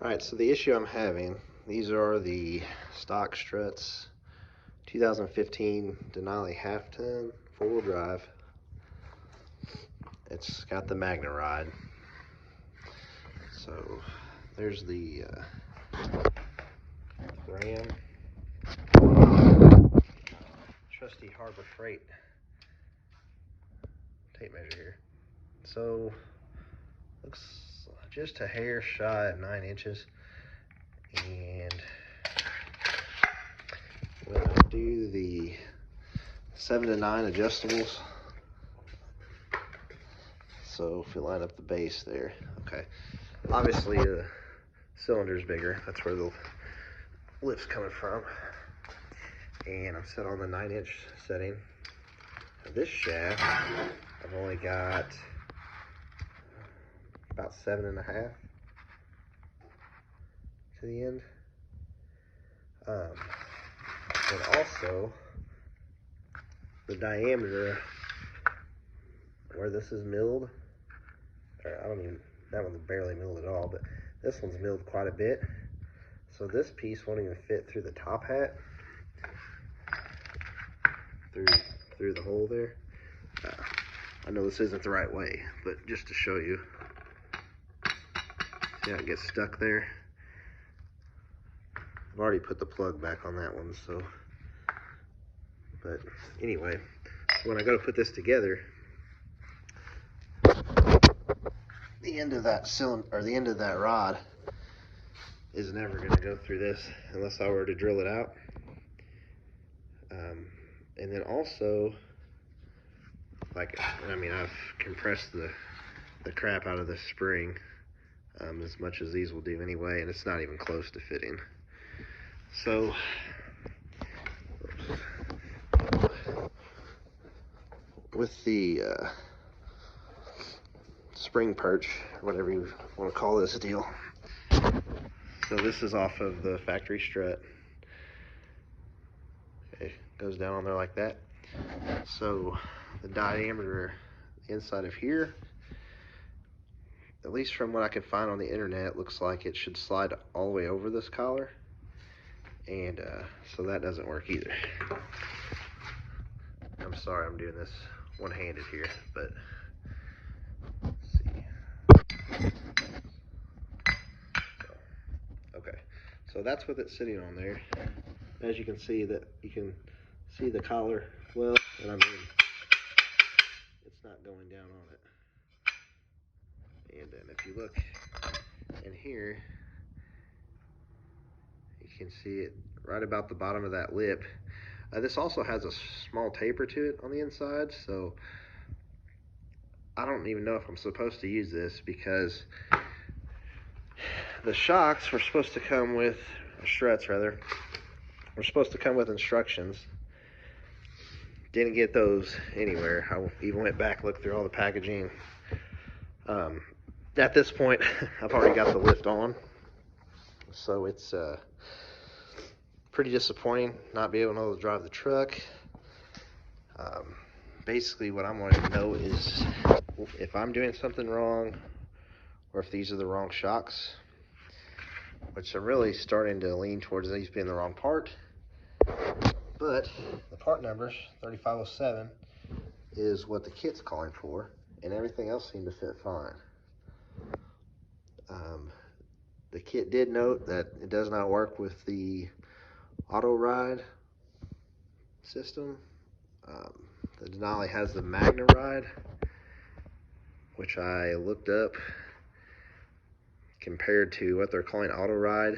Alright, so the issue I'm having, these are the stock struts, 2015 Denali half ton, 4-wheel drive. It's got the Magna ride. So there's the Ram trusty Harbor Freight tape measure here. So looks just a hair shy of 9 inches. And when I do the 7 to 9 adjustables, so if we line up the base there, okay, obviously the cylinder's bigger, that's where the lift's coming from, and I'm set on the 9-inch setting. Now this shaft, I've only got about 7.5 to the end. And also the diameter where this is milled, or that one's barely milled at all, but this one's milled quite a bit. So this piece won't even fit through the top hat, through the hole there. I know this isn't the right way, but just to show you, see how it gets stuck there? I've already put the plug back on that one, so, but anyway, when I go to put this together, the end of that cylinder, or the end of that rod, is never going to go through this unless I were to drill it out. And then also, like, I mean, I've compressed the crap out of the spring as much as these will do anyway, and it's not even close to fitting. So, with the spring perch, or whatever you want to call this deal, so this is off of the factory strut. Okay, goes down on there like that. So the diameter inside of here, at least from what I could find on the internet, looks like it should slide all the way over this collar, and so that doesn't work either. I'm sorry I'm doing this one-handed here, but let's see. Okay, so that's with it sitting on there. As you can see, that you can see the collar well, and I mean, it's not going down on it. And then if you look in here, you can see it right about the bottom of that lip. This also has a small taper to it on the inside, so I don't even know if I'm supposed to use this, because the shocks were supposed to come with, or struts rather, were supposed to come with instructions. Didn't get those anywhere. I even went back, looked through all the packaging. At this point, I've already got the lift on, so it's pretty disappointing not being able to drive the truck. Basically, what I'm wanting to know is if I'm doing something wrong, or if these are the wrong shocks, which I'm really starting to lean towards these being the wrong part. But the part numbers, 3507, is what the kit's calling for, and everything else seemed to fit fine. The kit did note that it does not work with the auto ride system. The Denali has the Magna ride, which I looked up compared to what they're calling auto ride.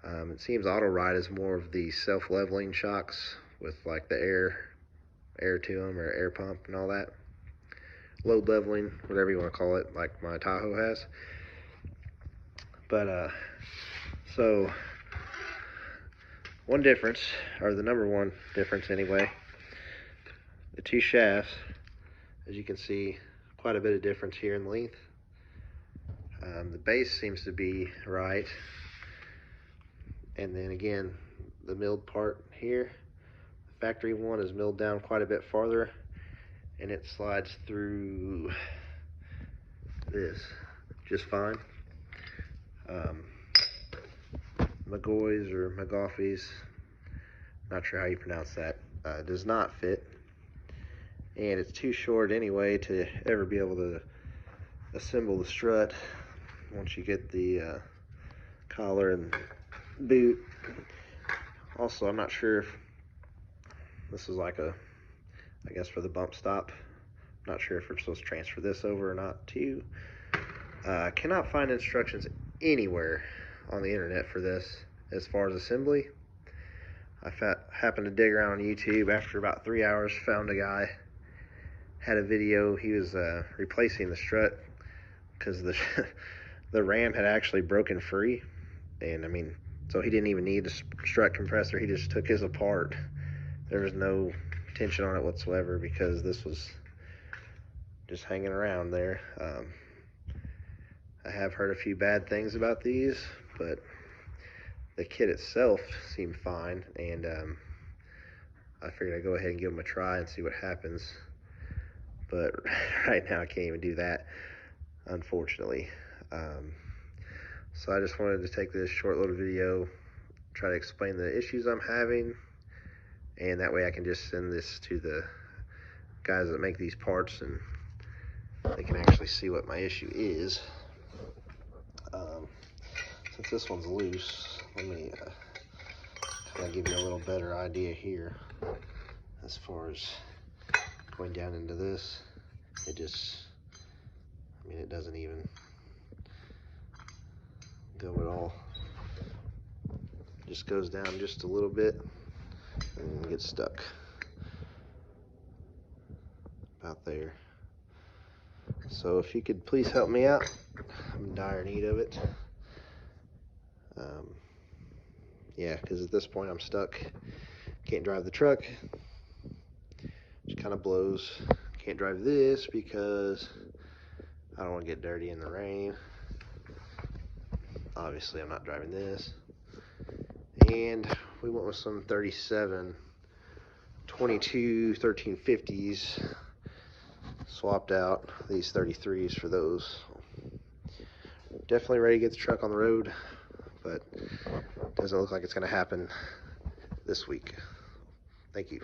It seems auto ride is more of the self-leveling shocks with like the air to them, or air pump and all that. Load leveling, whatever you want to call it, like my Tahoe has. But so one difference, or the number one difference anyway, the two shafts, as you can see, quite a bit of difference here in length. The base seems to be right, and then again, the milled part here, the factory one is milled down quite a bit farther, and it slides through this just fine. Mcgaughys or Mcgaughys, not sure how you pronounce that, does not fit, and it's too short anyway to ever be able to assemble the strut once you get the collar and boot. Also, I'm not sure if this is like I guess for the bump stop. I'm not sure if we're supposed to transfer this over or not too. I cannot find instructions anywhere on the internet for this as far as assembly. I happened to dig around on YouTube after about 3 hours, found a guy, had a video. He was replacing the strut because the ram had actually broken free, and I mean, so he didn't even need the strut compressor. He just took his apart. There was no tension on it whatsoever because this was just hanging around there. I have heard a few bad things about these, but the kit itself seemed fine, and I figured I'd go ahead and give them a try and see what happens. But right now I can't even do that, unfortunately. So I just wanted to take this short little video, try to explain the issues I'm having, and that way I can just send this to the guys that make these parts and they can actually see what my issue is. Since this one's loose, let me kind of give you a little better idea here as far as going down into this. It just, I mean, it doesn't even go at all. It just goes down just a little bit and gets stuck about there. So if you could please help me out, I'm in dire need of it. Yeah, because at this point I'm stuck. Can't drive the truck, which kind of blows. Can't drive this because I don't want to get dirty in the rain. Obviously I'm not driving this. And we went with some 37 22 1350s, swapped out these 33s for those. Definitely ready to get the truck on the road, but doesn't look like it's going to happen this week. Thank you.